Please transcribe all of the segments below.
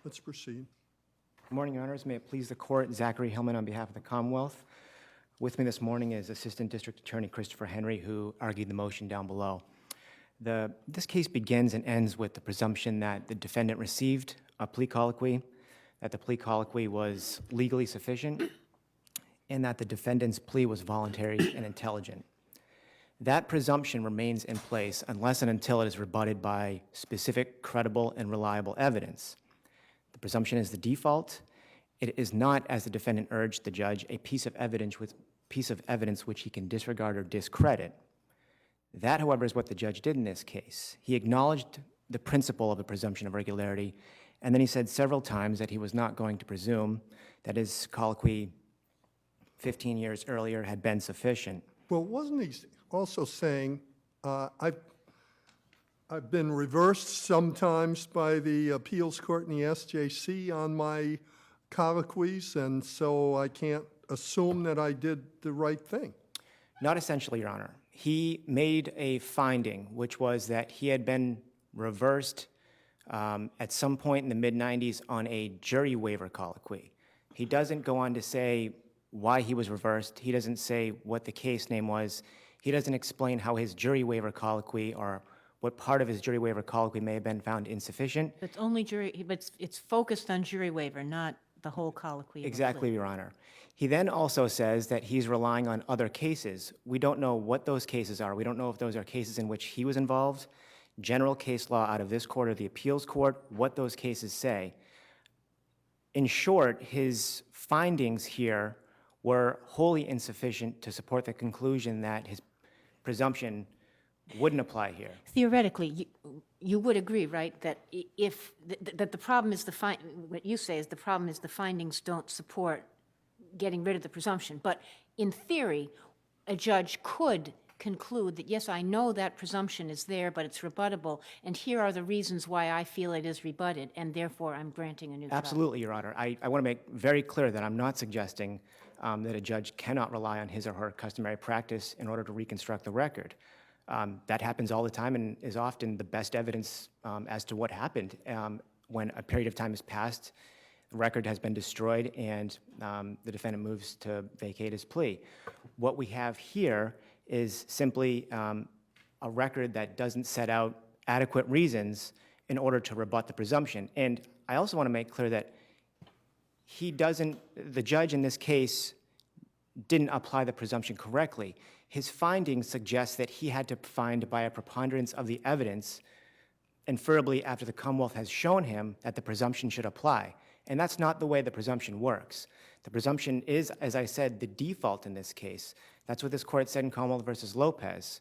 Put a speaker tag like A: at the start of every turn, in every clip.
A: Let's proceed.
B: Good morning, Your Honors. May it please the Court, Zachary Hillman on behalf of the Commonwealth. With me this morning is Assistant District Attorney Christopher Henry, who argued the motion down below. This case begins and ends with the presumption that the defendant received a plea colloquy, that the plea colloquy was legally sufficient, and that the defendant's plea was voluntary and intelligent. That presumption remains in place unless and until it is rebutted by specific, credible, and reliable evidence. The presumption is the default. It is not, as the defendant urged the judge, a piece of evidence which he can disregard or discredit. That, however, is what the judge did in this case. He acknowledged the principle of the presumption of regularity, and then he said several times that he was not going to presume that his colloquy 15 years earlier had been sufficient.
A: Well, wasn't he also saying, I've been reversed sometimes by the appeals court in the SJC on my colloquies, and so I can't assume that I did the right thing?
B: Not essentially, Your Honor. He made a finding, which was that he had been reversed at some point in the mid-90s on a jury waiver colloquy. He doesn't go on to say why he was reversed. He doesn't say what the case name was. He doesn't explain how his jury waiver colloquy or what part of his jury waiver colloquy may have been found insufficient.
C: It's only jury, but it's focused on jury waiver, not the whole colloquy.
B: Exactly, Your Honor. He then also says that he's relying on other cases. We don't know what those cases are. We don't know if those are cases in which he was involved, general case law out of this court or the appeals court, what those cases say. In short, his findings here were wholly insufficient to support the conclusion that his presumption wouldn't apply here.
C: Theoretically, you would agree, right, that that the problem is what you say is the problem is the findings don't support getting rid of the presumption. But in theory, a judge could conclude that, yes, I know that presumption is there, but it's rebuttable, and here are the reasons why I feel it is rebutted, and therefore I'm granting a new trial.
B: Absolutely, Your Honor. I want to make very clear that I'm not suggesting that a judge cannot rely on his or her customary practice in order to reconstruct the record. That happens all the time and is often the best evidence as to what happened when a period of time has passed, the record has been destroyed, and the defendant moves to vacate his plea. What we have here is simply a record that doesn't set out adequate reasons in order to rebut the presumption. And I also want to make clear that the judge in this case didn't apply the presumption correctly. His findings suggest that he had to find by a preponderance of the evidence, inferably after the Commonwealth has shown him that the presumption should apply. And that's not the way the presumption works. The presumption is, as I said, the default in this case. That's what this court said in Commonwealth versus Lopez.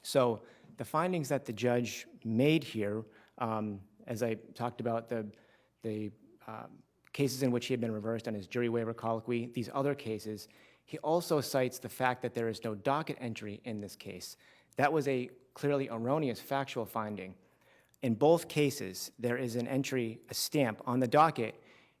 B: So the findings that the judge made here, as I talked about the cases in which he had been reversed on his jury waiver colloquy, these other cases, he also cites the fact that there is no docket entry in this case. That was a clearly erroneous factual finding. In both cases, there is an entry, a stamp on the docket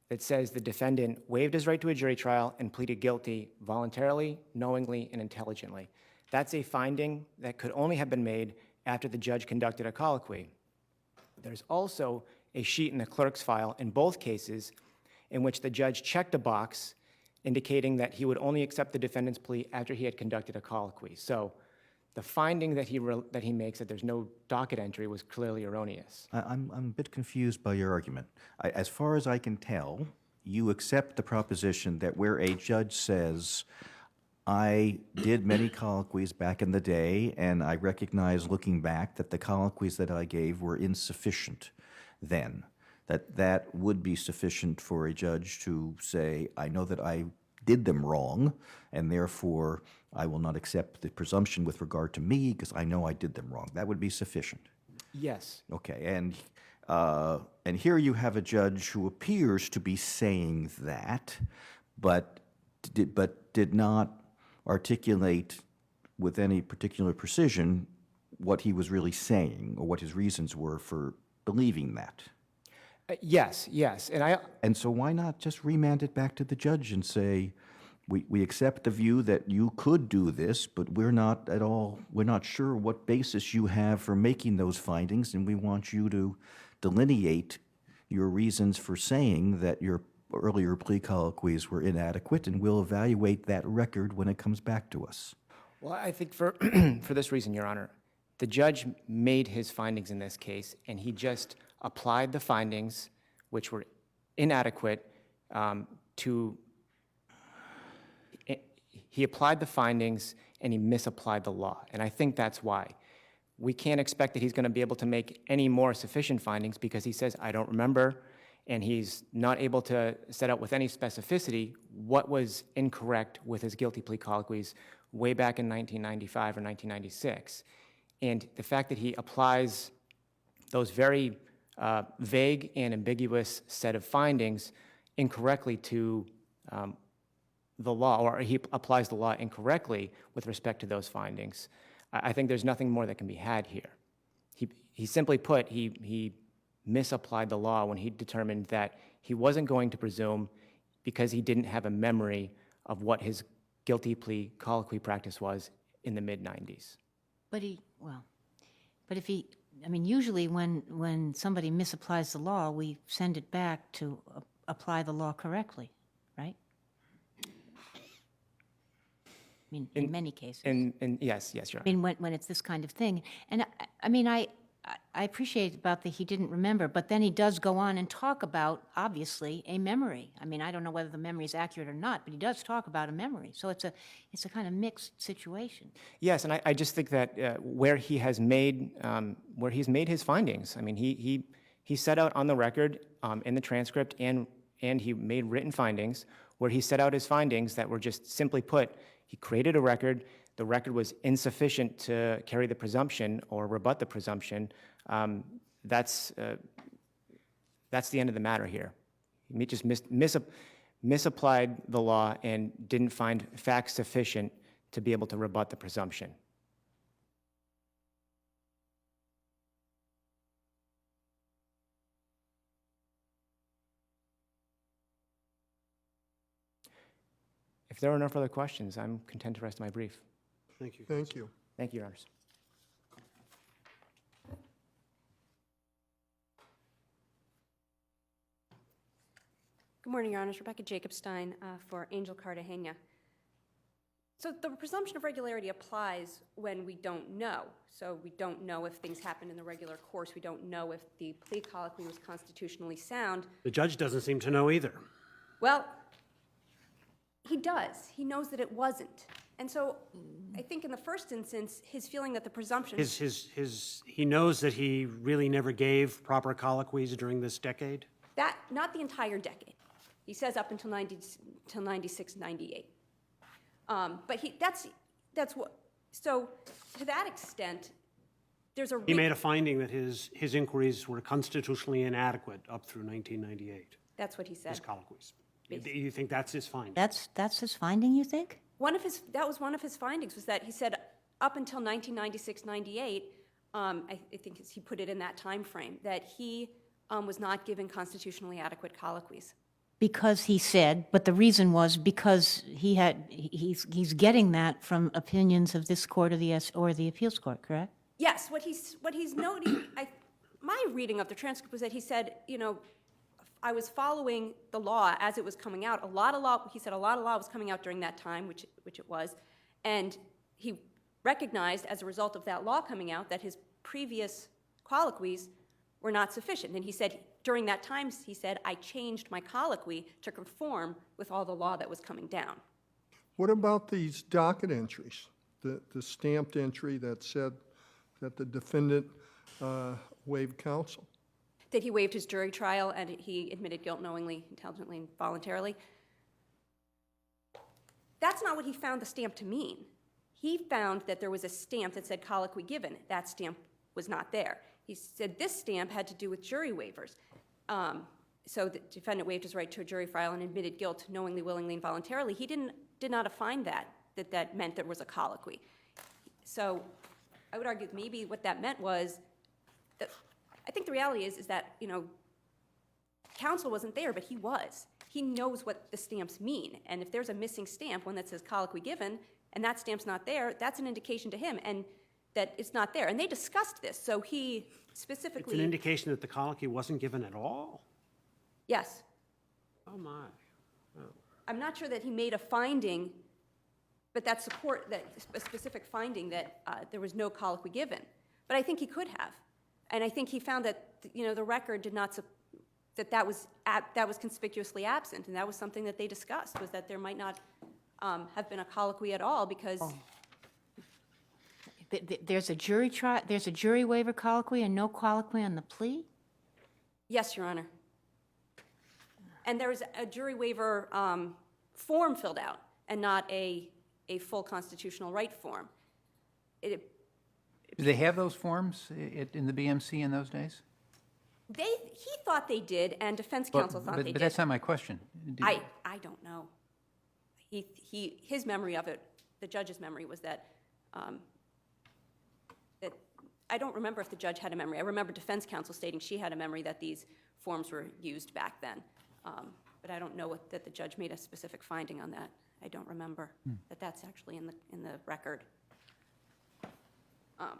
B: that says the defendant waived his right to a jury trial and pleaded guilty voluntarily, knowingly, and intelligently. That's a finding that could only have been made after the judge conducted a colloquy. There's also a sheet in the clerk's file in both cases in which the judge checked a box indicating that he would only accept the defendant's plea after he had conducted a colloquy. So the finding that he makes that there's no docket entry was clearly erroneous.
D: I'm a bit confused by your argument. As far as I can tell, you accept the proposition that where a judge says, I did many colloquies back in the day, and I recognize looking back that the colloquies that I gave were insufficient then, that would be sufficient for a judge to say, I know that I did them wrong, and therefore I will not accept the presumption with regard to me because I know I did them wrong. That would be sufficient.
B: Yes.
D: Okay, and here you have a judge who appears to be saying that, but did not articulate with any particular precision what he was really saying or what his reasons were for believing that.
B: Yes,
D: And so why not just remand it back to the judge and say, we accept the view that you could do this, but we're not sure what basis you have for making those findings, and we want you to delineate your reasons for saying that your earlier plea colloquies were inadequate, and we'll evaluate that record when it comes back to us.
B: Well, I think for, for this reason, Your Honor, the judge made his findings in this case, and he just applied the findings, which were inadequate, he applied the findings and he misapplied the law. And I think that's why. We can't expect that he's going to be able to make any more sufficient findings because he says, I don't remember, and he's not able to set out with any specificity what was incorrect with his guilty plea colloquies way back in 1995 or 1996. And the fact that he applies those very vague and ambiguous set of findings incorrectly to the law, or he applies the law incorrectly with respect to those findings, I think there's nothing more that can be had here. He simply put, he misapplied the law when he determined that he wasn't going to presume because he didn't have a memory of what his guilty plea colloquy practice was in the mid-90s.
C: But if he, I mean, usually when somebody misapplies the law, we send it back to apply the law correctly, right? I mean, in many cases.
B: Yes, Your Honor.
C: I mean, when it's this kind of thing. And I mean, I appreciate about that he didn't remember, but then he does go on and talk about, obviously, a memory. I mean, I don't know whether the memory is accurate or not, but he does talk about a memory. So it's a kind of mixed situation.
B: Yes, and I just think that where he's made his findings, I mean, he set out on the record in the transcript and he made written findings where he set out his findings that were just simply put, he created a record. The record was insufficient to carry the presumption or rebut the presumption. That's the end of the matter here. He just misapplied the law and didn't find facts sufficient to be able to rebut the presumption. If there are no further questions, I'm content to rest my brief.
E: Thank you.
A: Thank you.
B: Thank you, Your Honors.
F: Good morning, Your Honors. Rebecca Jacobstein for Angel Cartagena. So the presumption of regularity applies when we don't know. So we don't know if things happen in the regular course. We don't know if the plea colloquy was constitutionally sound.
E: The judge doesn't seem to know either.
F: Well, he does. He knows that it wasn't. And so I think in the first instance, his feeling that the presumption...
E: He knows that he really never gave proper colloquies during this decade?
F: That, not the entire decade. He says up until 96, 98. But that's what... So to that extent, there's a...
E: He made a finding that his inquiries were constitutionally inadequate up through 1998.
F: That's what he said.
E: His colloquies. Do you think that's his finding?
C: That's his finding, you think?
F: That was one of his findings, was that he said up until 1996, 98, I think he put it in that time frame, that he was not given constitutionally adequate colloquies.
C: Because he said, but the reason was because he's getting that from opinions of this court or the appeals court, correct?
F: Yes, what he's noting, my reading of the transcript was that he said, you know, I was following the law as it was coming out. He said a lot of law was coming out during that time, which it was, and he recognized as a result of that law coming out that his previous colloquies were not sufficient. And he said, during that time, he said, I changed my colloquy to conform with all the law that was coming down.
A: What about these docket entries, the stamped entry that said that the defendant waived counsel?
F: That he waived his jury trial and he admitted guilt knowingly, intelligently, and voluntarily. That's not what he found the stamp to mean. He found that there was a stamp that said colloquy given. That stamp was not there. He said this stamp had to do with jury waivers. So the defendant waived his right to a jury trial and admitted guilt knowingly, willingly, and voluntarily. He did not find that meant there was a colloquy. So I would argue maybe what that meant was that I think the reality is that, you know, counsel wasn't there, but he was. He knows what the stamps mean. And if there's a missing stamp, one that says colloquy given, and that stamp's not there, that's an indication to him and that it's not there. And they discussed this, so he specifically...
E: It's an indication that the colloquy wasn't given at all?
F: Yes.
E: Oh, my.
F: I'm not sure that he made a finding, but that a specific finding that there was no colloquy given. But I think he could have. And I think he found that, the record did not, that was conspicuously absent. And that was something that they discussed, was that there might not have been a colloquy at all because,
C: There's a jury trial, there's a jury waiver colloquy and no colloquy on the plea?
F: yes, Your Honor. And there was a jury waiver form filled out and not a full constitutional right form.
G: Did they have those forms in the BMC in those days?
F: He thought they did, and defense counsel thought they did.
G: But that's not my question.
F: I don't know. His memory of it, the judge's memory was that I don't remember if the judge had a memory. I remember defense counsel stating she had a memory that these forms were used back then. But I don't know that the judge made a specific finding on that. I don't remember that that's actually in the record. But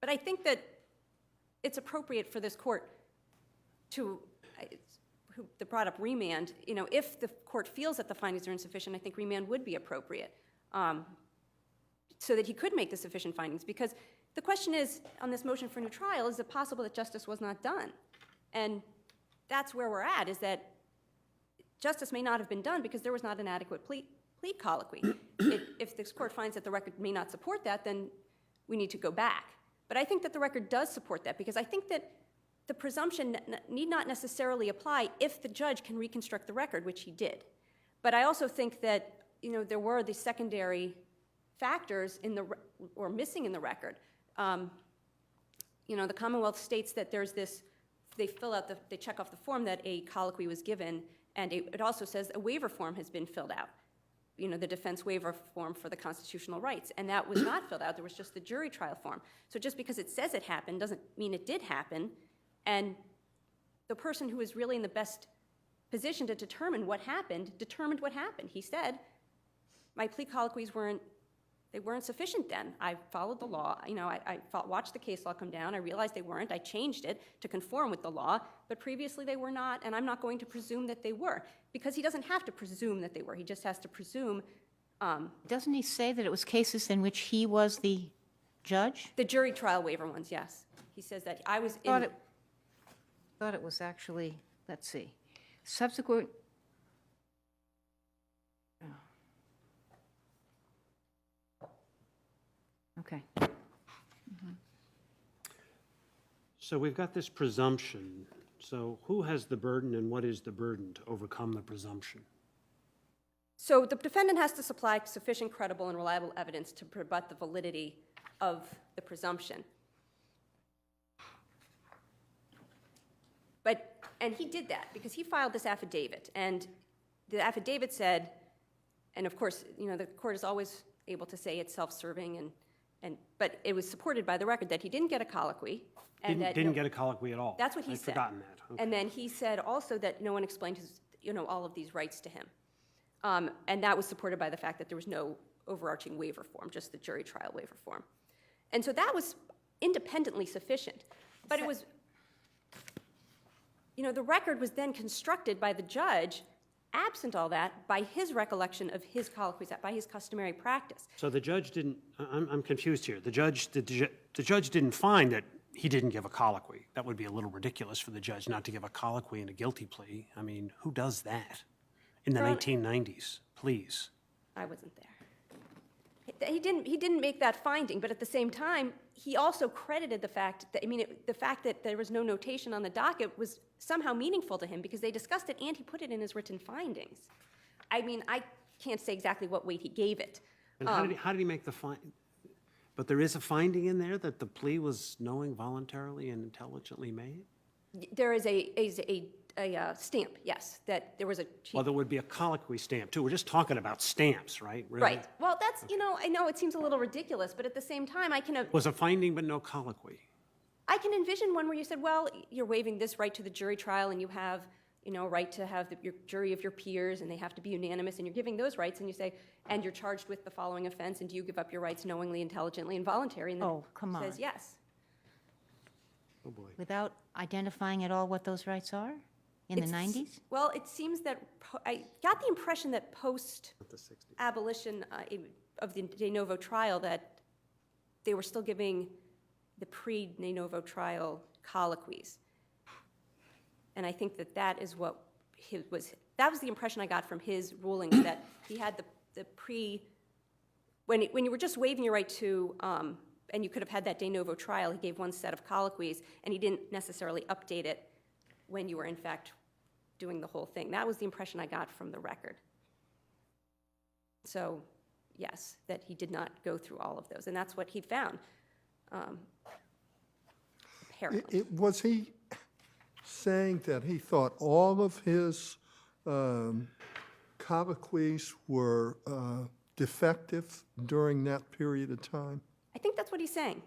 F: I think that it's appropriate for this court to, the brought up remand, if the court feels that the findings are insufficient, I think remand would be appropriate so that he could make the sufficient findings. Because the question is, on this motion for new trial, is it possible that justice was not done? And that's where we're at, is that justice may not have been done because there was not an adequate plea colloquy. If this court finds that the record may not support that, then we need to go back. But I think that the record does support that because I think that the presumption need not necessarily apply if the judge can reconstruct the record, which he did. But I also think that there were the secondary factors missing in the record. The Commonwealth states that there's this. They check off the form that a colloquy was given, and it also says a waiver form has been filled out. The defense waiver form for the constitutional rights, and that was not filled out. There was just the jury trial form. So just because it says it happened doesn't mean it did happen. And the person who is really in the best position to determine what happened determined what happened. He said, my plea colloquies weren't sufficient then. I followed the law. I watched the case law come down. I realized they weren't. I changed it to conform with the law, but previously they were not, and I'm not going to presume that they were, because he doesn't have to presume that they were. He just has to presume.
C: Doesn't he say that it was cases in which he was the judge?
F: The jury trial waiver ones, yes. He says that I was in.
C: Thought it was actually, let's see, subsequent. Okay.
E: So we've got this presumption. So who has the burden and what is the burden to overcome the presumption?
F: So the defendant has to supply sufficient, credible, and reliable evidence to rebut the validity of the presumption. And he did that because he filed this affidavit. And the affidavit said, and of course, the court is always able to say it's self-serving, but it was supported by the record that he didn't get a colloquy. And
E: Didn't get a colloquy at all.
F: That's what he
E: I'd
F: said.
E: forgotten that. Okay.
F: And then he said also that no one explained all of these rights to him. And that was supported by the fact that there was no overarching waiver form, just the jury trial waiver form. And so that was independently sufficient. But it was, the record was then constructed by the judge, absent all that, by his recollection of his colloquies, by his customary practice.
E: So the judge didn't, I'm confused here. The judge didn't find that he didn't give a colloquy. That would be a little ridiculous for the judge not to give a colloquy in a guilty plea. I mean, who does that in the 1990s? Please.
F: I wasn't there. He didn't make that finding, but at the same time, he also credited the fact that, the fact that there was no notation on the docket was somehow meaningful to him because they discussed it and he put it in his written findings. I can't say exactly what weight he gave it.
E: And how did he make the finding? But there is a finding in there that the plea was knowing, voluntarily, and intelligently made?
F: There is a stamp, yes, that there was a.
E: Well, there would be a colloquy stamp, too. We're just talking about stamps, right? Really?
F: Right. Well, that's, I know it seems a little ridiculous, but at the same time,
E: Was a finding but no colloquy.
F: I can envision one where you said, well, you're waiving this right to the jury trial and you have, a right to have your jury of your peers and they have to be unanimous and you're giving those rights and you say, and you're charged with the following offense and do you give up your rights knowingly, intelligently, and voluntarily? And then
C: Oh, come on.
F: says yes.
C: without identifying at all what those rights are in the
F: It's-
C: 90s?
F: Well, it seems that, I got the impression that post-abolition of the de novo trial, that they were still giving the pre-de novo trial colloquies. And I think that that is what that was the impression I got from his rulings, that he had the when you were just waiving your right to, and you could have had that de novo trial, he gave one set of colloquies, and he didn't necessarily update it when you were in fact doing the whole thing. That was the impression I got from the record. So, yes, that he did not go through all of those, and that's what he found, apparently.
A: Was he saying that he thought all of his colloquies were defective during that period of time?
F: I think that's what he's saying.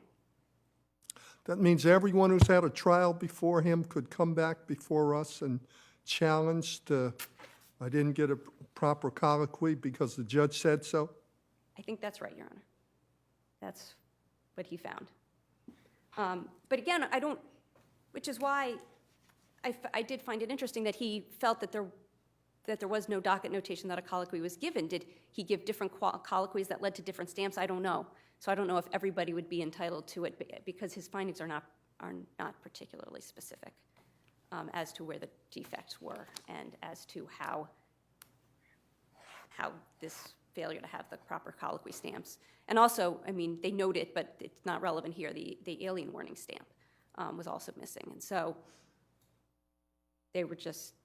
A: That means everyone who's had a trial before him could come back before us and challenge I didn't get a proper colloquy because the judge said so?
F: I think that's right, Your Honor. That's what he found. But again, which is why I did find it interesting that he felt that there was no docket notation that a colloquy was given. Did he give different colloquies that led to different stamps? I don't know. So I don't know if everybody would be entitled to it, because his findings are not particularly specific as to where the defects were and as to how this failure to have the proper colloquy stamps. And also, I mean, they note it, but it's not relevant here. The alien warning stamp was also missing. And so they were just,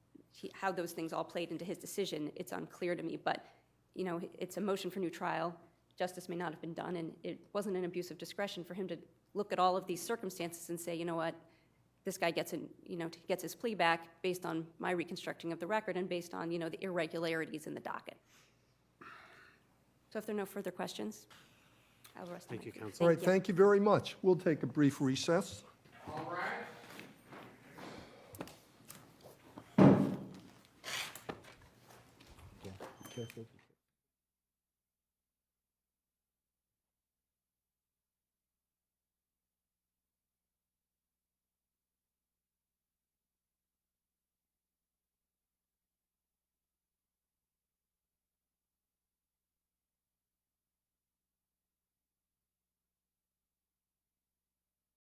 F: how those things all played into his decision, it's unclear to me. But, you know, it's a motion for new trial. Justice may not have been done, and it wasn't an abuse of discretion for him to look at all of these circumstances and say, you know what, this guy gets his plea back based on my reconstructing of the record and based on, you know, the irregularities in the docket. So if there are no further questions, I'll rest.
E: Thank you, counsel.
A: All right, thank you very much. We'll take a brief recess.
H: All right.
D: Careful.